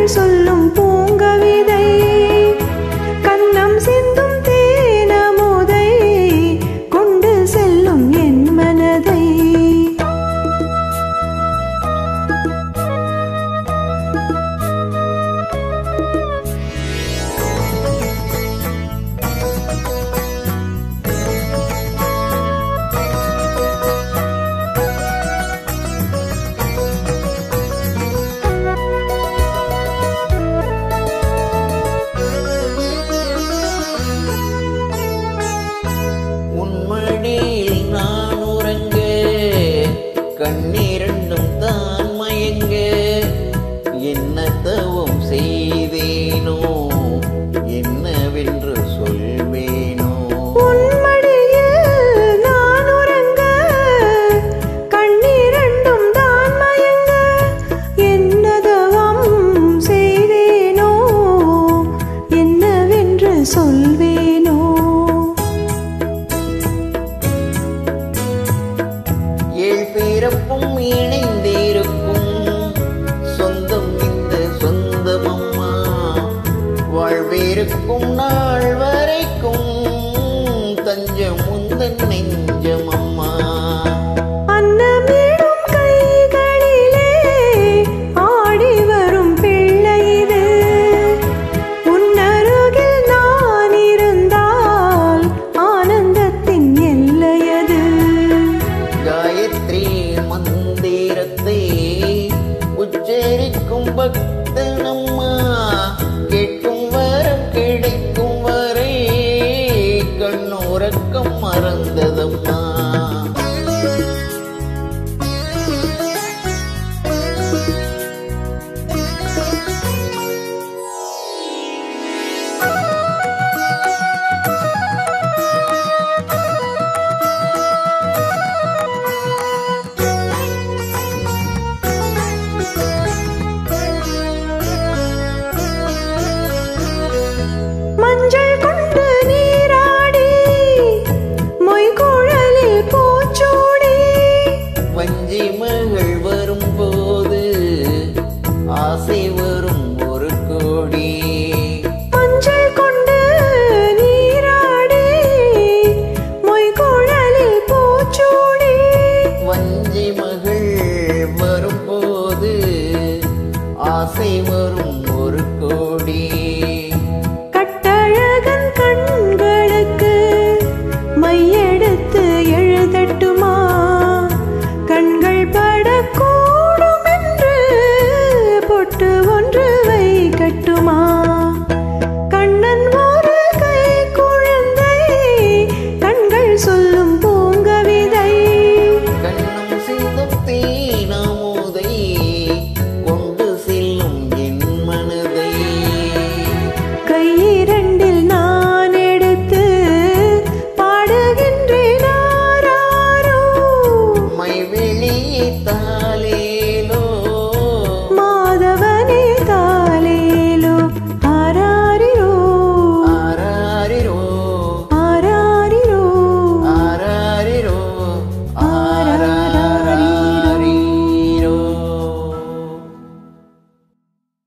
சொல்லும் பூங்கவிதை கன்னம் சிந்தும் தேனமுதை கொண்டு செல்லும் என் மனதை நான் உறங்க கண்ணீரண்டும் தான் மயங்க என்ன தவம் செய்தேனோ என்னவென்று சொல்வேனோ உன்மடியில் நான் உறங்க கண்ணீரண்டும் தான் மயங்க என்ன தவம் செய்தேனோ என்னவென்று சொல்வேனோ பிறப்பும் இணைந்திருக்கும் சொந்தம் இந்த சொந்தமம்மா வாழ்விருக்கும் நாள் வரைக்கும் தஞ்சம் உந்தன் நெஞ்சமம்மா அன்னமிடும் கைகளிலே ஆடி வரும் பிள்ளை இது உன்னருகில் நான் இருந்தால் ஆனந்தத்தின் எல்லையது காயத்ரி மந்திரத்தை உச்சரிக்கும் பக்தனம்மா கேட்கும் வரம் கிடைக்கும் வரை கண்ணுறக்கம் மறந்ததம்மா மஞ்சள் கொண்டு நீராடி மொய்குழலில் பூச்சூடி வஞ்சி மகள் வரும்போது ஆசை வரும் ஒரு கோடி மஞ்சள் கொண்டு நீராடி மொய்குழலில் பூச்சூடி வஞ்சி மகள் வரும்போது ஆசை வரும் ஒரு கோடி